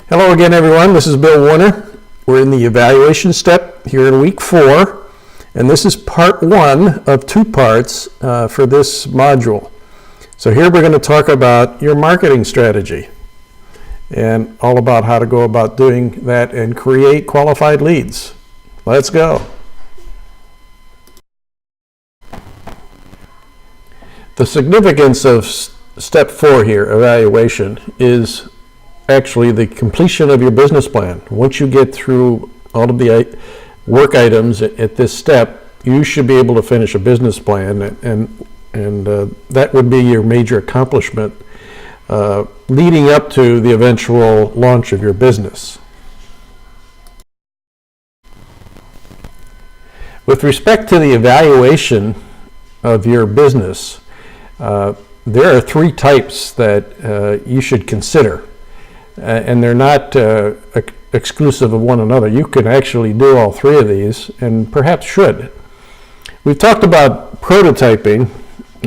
Hello again, everyone. This is Bill Warner. We're in the evaluation step here in week 4, and this is part 1 of 2 parts for this module. So here we're going to talk about your marketing strategy and all about how to go about doing that and create qualified leads. Let's go. The significance of step 4 here, evaluation, is actually the completion of your business plan. Once you get through all of the work items at this step, you should be able to finish a business plan, and that would be your major accomplishment leading up to the eventual launch of your business. With respect to the evaluation of your business, there are 3 types that you should consider. And they're not exclusive of one another. You can actually do all 3 of these, and perhaps should. We've talked about prototyping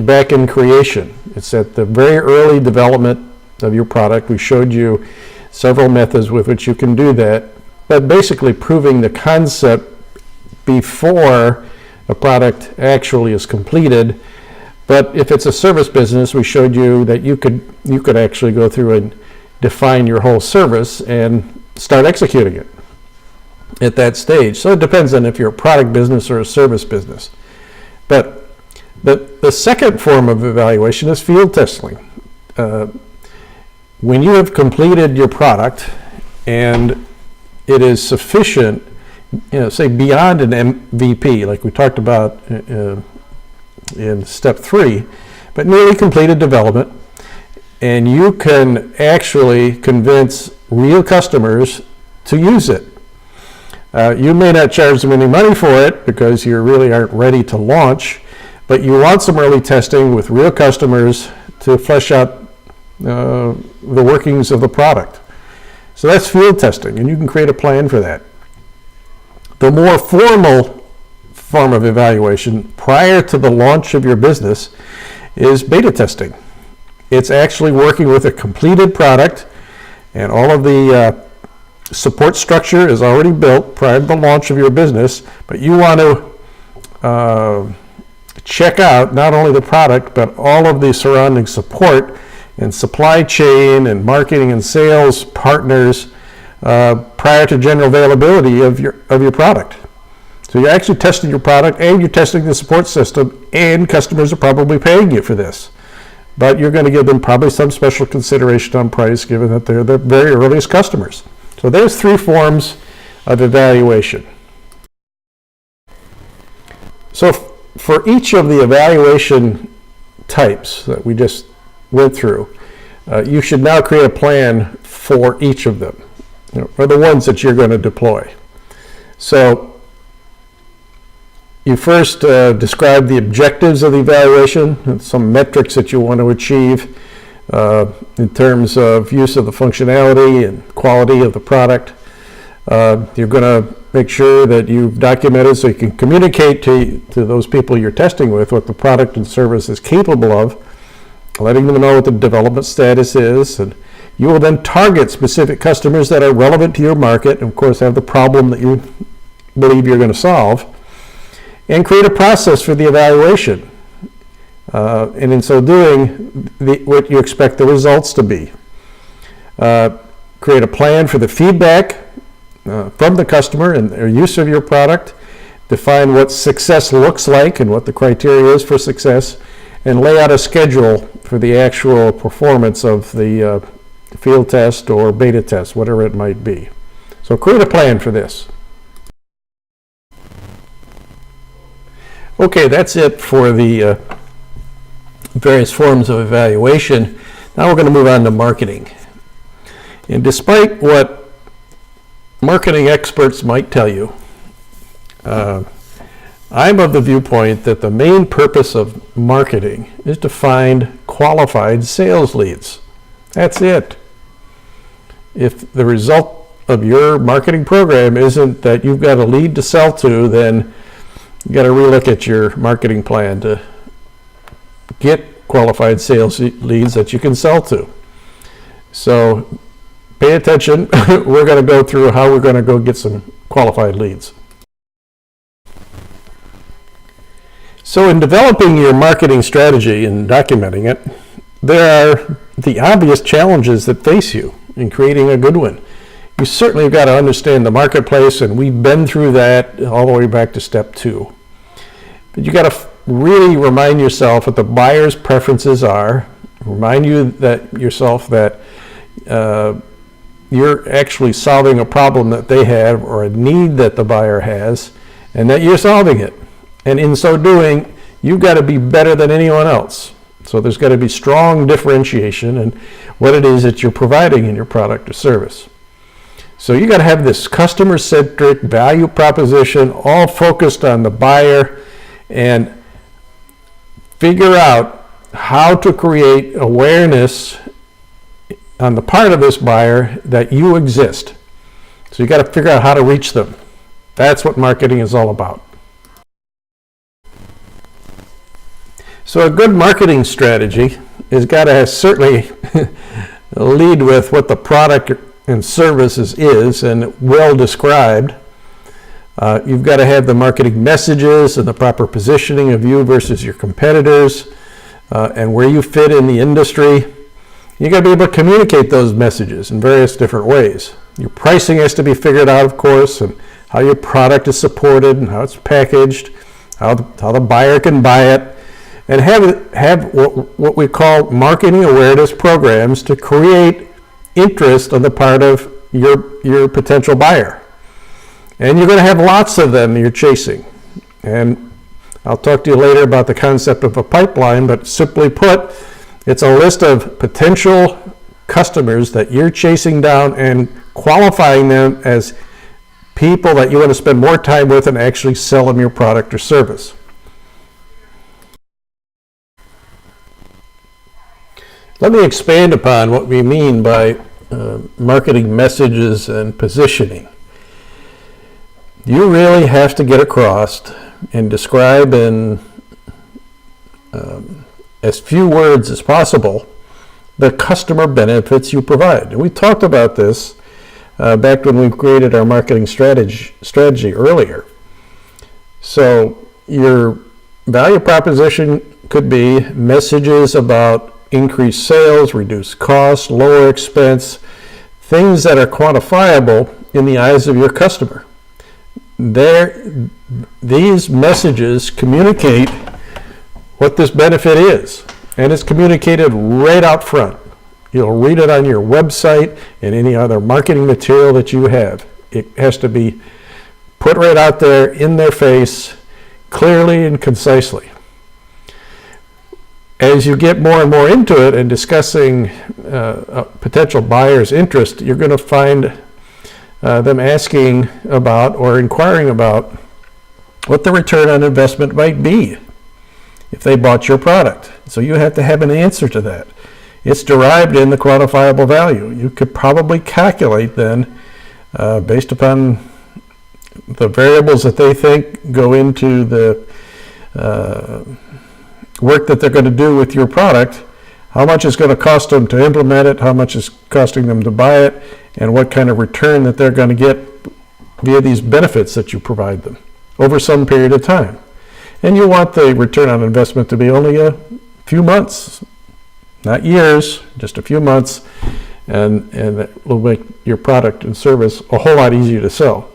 back in creation. It's at the very early development of your product. We showed you several methods with which you can do that, but basically proving the concept before a product actually is completed. But if it's a service business, we showed you that you could actually go through and define your whole service and start executing it at that stage. So it depends on if you're a product business or a service business. But the second form of evaluation is field testing. When you have completed your product and it is sufficient, say beyond an MVP, like we talked about in step 3, but nearly completed development, and you can actually convince real customers to use it. You may not charge them any money for it because you really aren't ready to launch, but you want some early testing with real customers to flesh out the workings of the product. So that's field testing, and you can create a plan for that. The more formal form of evaluation prior to the launch of your business is beta testing. It's actually working with a completed product, and all of the support structure is already built prior to the launch of your business, but you want to check out not only the product, but all of the surrounding support and supply chain and marketing and sales partners prior to general availability of your product. So you're actually testing your product, and you're testing the support system, and customers are probably paying you for this. But you're going to give them probably some special consideration on price, given that they're the very earliest customers. So there's 3 forms of evaluation. So for each of the evaluation types that we just went through, you should now create a plan for each of them, for the ones that you're going to deploy. So you first describe the objectives of the evaluation and some metrics that you want to achieve in terms of use of the functionality and quality of the product. You're going to make sure that you've documented so you can communicate to those people you're testing with what the product and service is capable of, letting them know what the development status is, and you will then target specific customers that are relevant to your market, and of course have the problem that you believe you're going to solve, and create a process for the evaluation. And in so doing, what you expect the results to be. Create a plan for the feedback from the customer and their use of your product. Define what success looks like and what the criteria is for success, and lay out a schedule for the actual performance of the field test or beta test, whatever it might be. So create a plan for this. Okay, that's it for the various forms of evaluation. Now we're going to move on to marketing. And despite what marketing experts might tell you, I'm of the viewpoint that the main purpose of marketing is to find qualified sales leads. That's it. If the result of your marketing program isn't that you've got a lead to sell to, then you got to relook at your marketing plan to get qualified sales leads that you can sell to. So pay attention. We're going to go through how we're going to go get some qualified leads. So in developing your marketing strategy and documenting it, there are the obvious challenges that face you in creating a good one. You certainly have got to understand the marketplace, and we've been through that all the way back to step 2. But you got to really remind yourself what the buyer's preferences are. Remind yourself that you're actually solving a problem that they have or a need that the buyer has, and that you're solving it. And in so doing, you've got to be better than anyone else. So there's got to be strong differentiation in what it is that you're providing in your product or service. So you got to have this customer-centric value proposition all focused on the buyer, and figure out how to create awareness on the part of this buyer that you exist. So you got to figure out how to reach them. That's what marketing is all about. So a good marketing strategy has got to certainly lead with what the product and services is, and well described. You've got to have the marketing messages and the proper positioning of you versus your competitors, and where you fit in the industry. You got to be able to communicate those messages in various different ways. Your pricing has to be figured out, of course, and how your product is supported and how it's packaged, how the buyer can buy it, and have what we call marketing awareness programs to create interest on the part of your potential buyer. And you're going to have lots of them you're chasing. And I'll talk to you later about the concept of a pipeline, but simply put, it's a list of potential customers that you're chasing down and qualifying them as people that you want to spend more time with and actually sell them your product or service. Let me expand upon what we mean by marketing messages and positioning. You really have to get across and describe in as few words as possible the customer benefits you provide. And we talked about this back when we created our marketing strategy earlier. So your value proposition could be messages about increased sales, reduced costs, lower expense, things that are quantifiable in the eyes of your customer. These messages communicate what this benefit is, and it's communicated right out front. You'll read it on your website and any other marketing material that you have. It has to be put right out there in their face, clearly and concisely. As you get more and more into it and discussing a potential buyer's interest, you're going to find them asking about or inquiring about what the return on investment might be if they bought your product. So you have to have an answer to that. It's derived in the quantifiable value. You could probably calculate then, based upon the variables that they think go into the work that they're going to do with your product, how much it's going to cost them to implement it, how much it's costing them to buy it, and what kind of return that they're going to get via these benefits that you provide them over some period of time. And you want the return on investment to be only a few months, not years, just a few months, and that will make your product and service a whole lot easier to sell.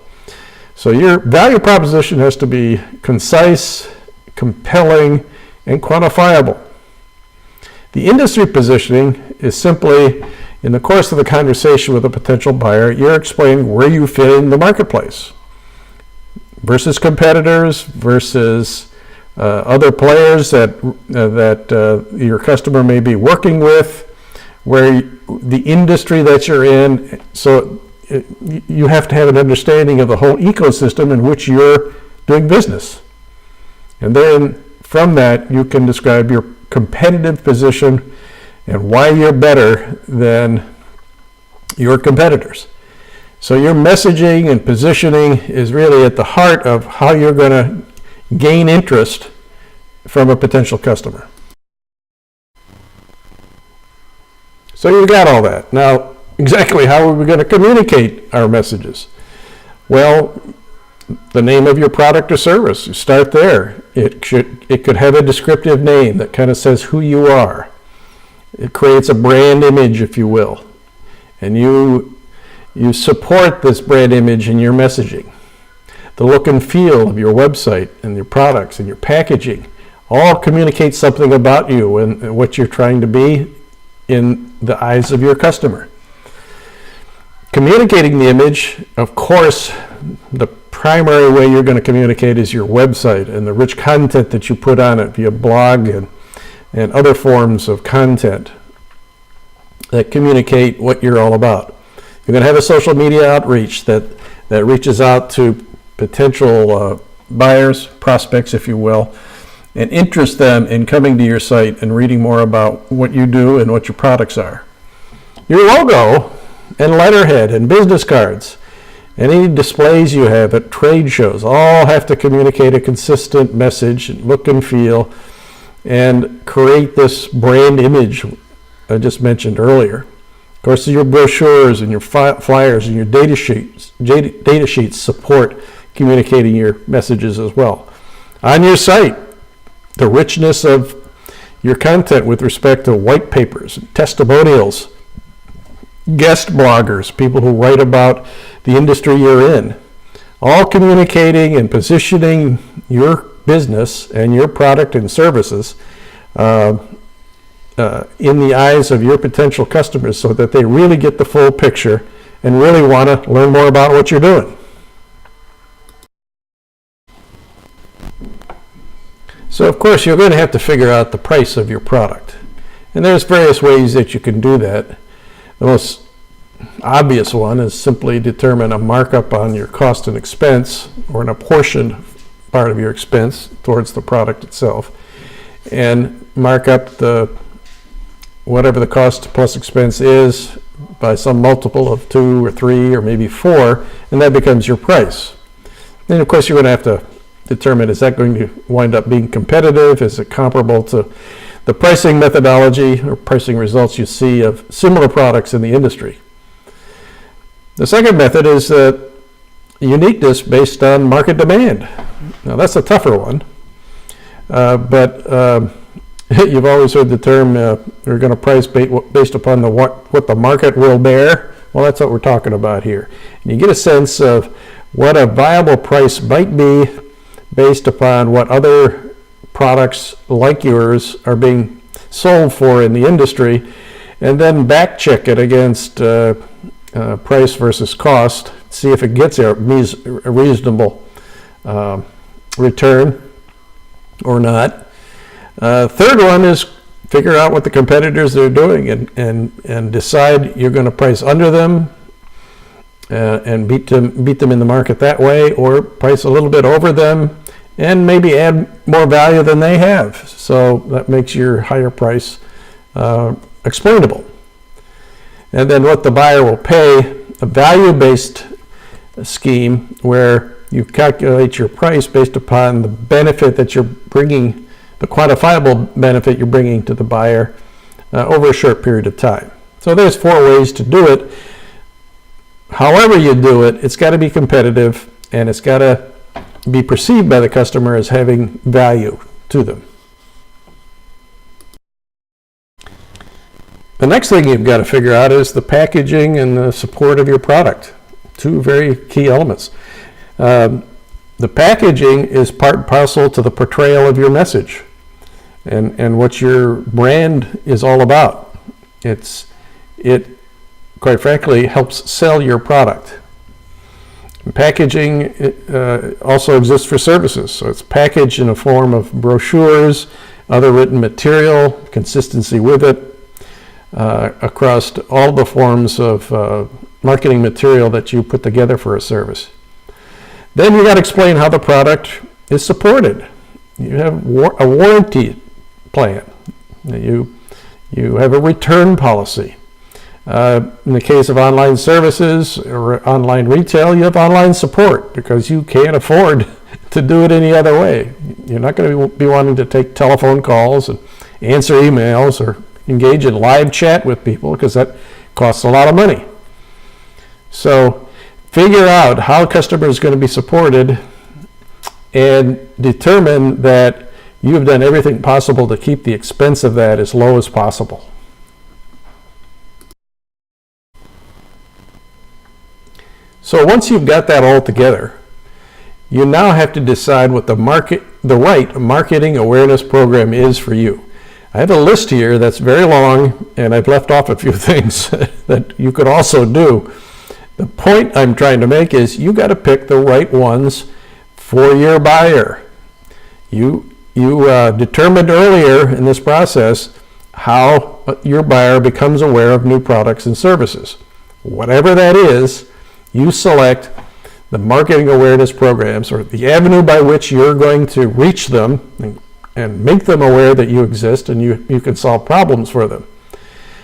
So your value proposition has to be concise, compelling, and quantifiable. The industry positioning is simply, in the course of the conversation with a potential buyer, you're explaining where you fit in the marketplace versus competitors, versus other players that your customer may be working with, where the industry that you're in. So you have to have an understanding of the whole ecosystem in which you're doing business. And then from that, you can describe your competitive position and why you're better than your competitors. So your messaging and positioning is really at the heart of how you're going to gain interest from a potential customer. So you got all that. Now, exactly how are we going to communicate our messages? Well, the name of your product or service, you start there. It could have a descriptive name that kind of says who you are. It creates a brand image, if you will. And you support this brand image in your messaging. The look and feel of your website and your products and your packaging all communicate something about you and what you're trying to be in the eyes of your customer. Communicating the image, of course, the primary way you're going to communicate is your website and the rich content that you put on it via blog and other forms of content that communicate what you're all about. You're going to have a social media outreach that reaches out to potential buyers, prospects, if you will, and interest them in coming to your site and reading more about what you do and what your products are. Your logo and letterhead and business cards, any displays you have at trade shows, all have to communicate a consistent message, look and feel, and create this brand image I just mentioned earlier. Of course, your brochures and your flyers and your data sheets support communicating your messages as well. On your site, the richness of your content with respect to white papers, testimonials, guest bloggers, people who write about the industry you're in, all communicating and positioning your business and your product and services in the eyes of your potential customers so that they really get the full picture and really want to learn more about what you're doing. So of course you're going to have to figure out the price of your product. And there's various ways that you can do that. The most obvious one is simply determine a markup on your cost and expense, or an apportioned part of your expense towards the product itself, and mark up whatever the cost plus expense is by some multiple of 2 or 3 or maybe 4, and that becomes your price. Then of course you're going to have to determine, is that going to wind up being competitive? Is it comparable to the pricing methodology or pricing results you see of similar products in the industry? The second method is uniqueness based on market demand. Now that's a tougher one, but you've always heard the term, we're going to price based upon what the market will bear. Well, that's what we're talking about here. And you get a sense of what a viable price might be based upon what other products like yours are being sold for in the industry, and then back check it against price versus cost, see if it gets a reasonable return or not. Third one is figure out what the competitors are doing and decide you're going to price under them and beat them in the market that way, or price a little bit over them and maybe add more value than they have. So that makes your higher price explainable. And then what the buyer will pay, a value-based scheme where you calculate your price based upon the benefit that you're bringing, the quantifiable benefit you're bringing to the buyer over a short period of time. So there's 4 ways to do it. However you do it, it's got to be competitive, and it's got to be perceived by the customer as having value to them. The next thing you've got to figure out is the packaging and the support of your product. 2 very key elements. The packaging is part and parcel to the portrayal of your message and what your brand is all about. It quite frankly helps sell your product. Packaging also exists for services, so it's packaged in a form of brochures, other written material, consistency with it, across all the forms of marketing material that you put together for a service. Then you got to explain how the product is supported. You have a warranty plan. You have a return policy. In the case of online services or online retail, you have online support because you can't afford to do it any other way. You're not going to be wanting to take telephone calls and answer emails or engage in live chat with people, because that Costs a lot of money. So figure out how a customer is going to be supported and determine that you've done everything possible to keep the expense of that as low as possible. So once you've got that all together, you now have to decide what the right marketing awareness program is for you. I have a list here that's very long, and I've left off a few things that you could also do. The point I'm trying to make is you got to pick the right ones for your buyer. You determined earlier in this process how your buyer becomes aware of new products and services. Whatever that is, you select the marketing awareness programs, or the avenue by which you're going to reach them and make them aware that you exist and you can solve problems for them.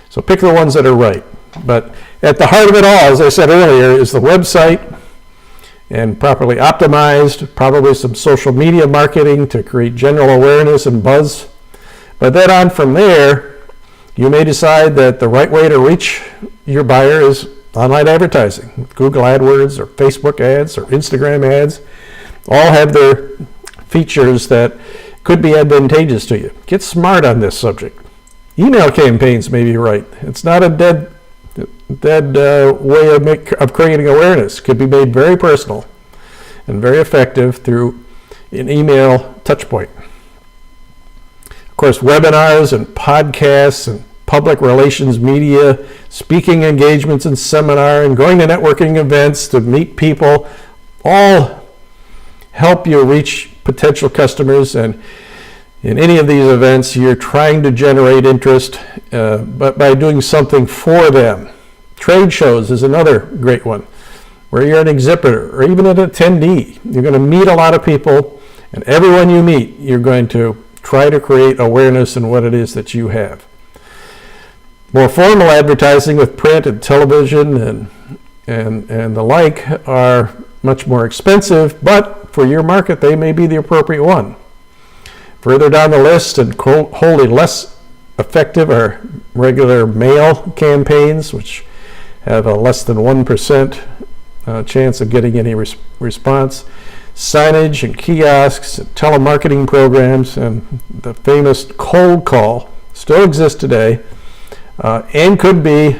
So pick the ones that are right. But at the heart of it all, as I said earlier, is the website, and properly optimized, probably some social media marketing to create general awareness and buzz. But then on from there, you may decide that the right way to reach your buyer is online advertising, Google AdWords or Facebook ads or Instagram ads. All have their features that could be advantageous to you. Get smart on this subject. Email campaigns may be right. It's not a dead way of creating awareness. Could be made very personal and very effective through an email touch point. Of course, webinars and podcasts and public relations media, speaking engagements and seminar, and going to networking events to meet people all help you reach potential customers. And in any of these events, you're trying to generate interest, but by doing something for them. Trade shows is another great one, where you're an exhibitor or even an attendee. You're going to meet a lot of people, and everyone you meet, you're going to try to create awareness in what it is that you have. More formal advertising with print and television and the like are much more expensive, but for your market, they may be the appropriate one. Further down the list and wholly less effective are regular mail campaigns, which have a less than 1% chance of getting any response. Signage and kiosks, and telemarketing programs, and the famous cold call still exist today and could be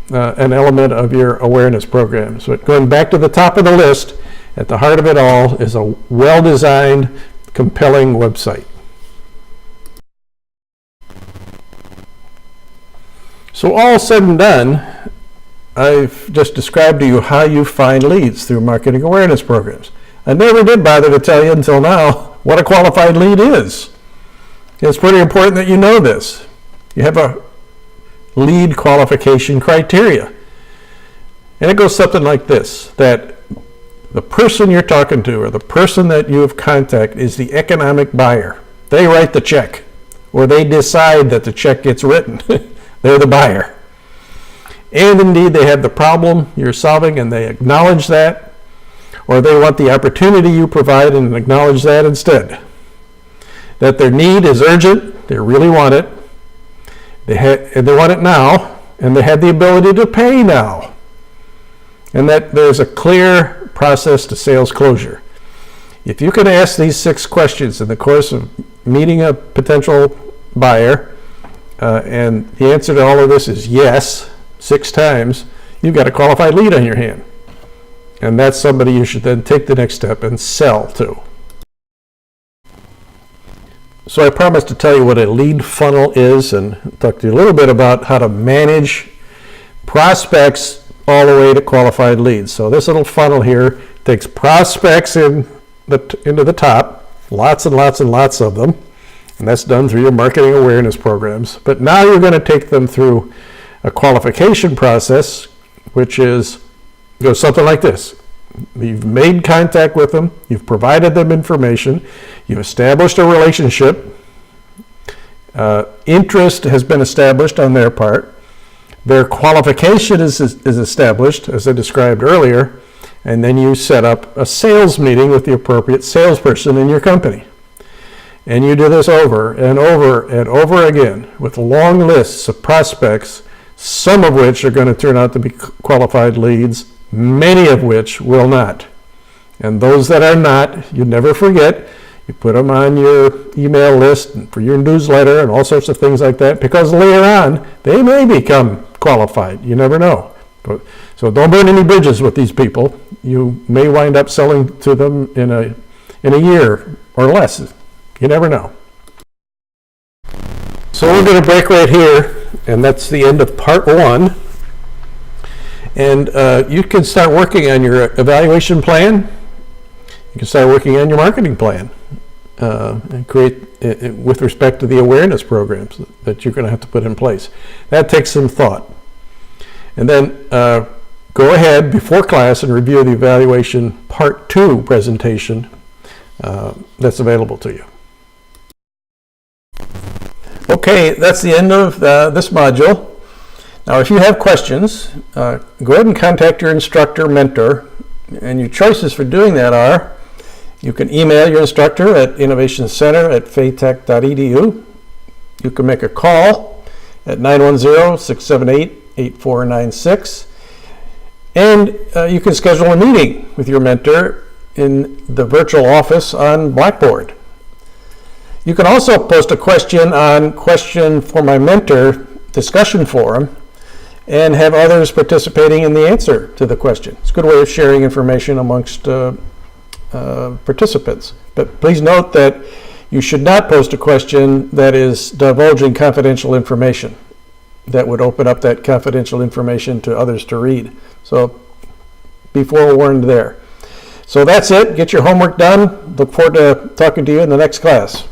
an element of your awareness program. So going back to the top of the list, at the heart of it all is a well-designed, compelling website. So all said and done, I've just described to you how you find leads through marketing awareness programs. I never did bother to tell you until now what a qualified lead is. It's pretty important that you know this. You have a lead qualification criteria. And it goes something like this, that the person you're talking to or the person that you have contacted is the economic buyer. They write the check, or they decide that the check gets written. They're the buyer. And indeed, they have the problem you're solving and they acknowledge that, or they want the opportunity you provide and acknowledge that instead. That their need is urgent, they really want it, they want it now, and they have the ability to pay now. And that there's a clear process to sales closure. If you can ask these 6 questions in the course of meeting a potential buyer, and the answer to all of this is yes, 6 times, you've got a qualified lead on your hand. And that's somebody you should then take the next step and sell to. So I promised to tell you what a lead funnel is and talk to you a little bit about how to manage prospects all the way to qualified leads. So this little funnel here takes prospects into the top, lots and lots and lots of them, and that's done through your marketing awareness programs. But now you're going to take them through a qualification process, which goes something like this. You've made contact with them, you've provided them information, you've established a relationship, interest has been established on their part, their qualification is established, as I described earlier, and then you set up a sales meeting with the appropriate salesperson in your company. And you do this over and over and over again with long lists of prospects some of which are going to turn out to be qualified leads, many of which will not. And those that are not, you never forget, you put them on your email list and for your newsletter and all sorts of things like that, because later on, they may become qualified. You never know. So don't burn any bridges with these people. You may wind up selling to them in a year or less. You never know. So we're going to break right here, and that's the end of part 1. And you can start working on your evaluation plan. You can start working on your marketing plan and create with respect to the awareness programs that you're going to have to put in place. That takes some thought. And then go ahead before class and review the evaluation part 2 presentation that's available to you. Okay, that's the end of this module. Now, if you have questions, go ahead and contact your instructor mentor. And your choices for doing that are, you can email your instructor at innovationcenter@faytech.edu. You can make a call at 910-678-8496. And you can schedule a meeting with your mentor in the virtual office on Blackboard. You can also post a question on Question for My Mentor discussion forum and have others participating in the answer to the question. It's a good way of sharing information amongst participants. But please note that you should not post a question that is divulging confidential information that would open up that confidential information to others to read. So be forewarned there. So that's it. Get your homework done. Look forward to talking to you in the next class.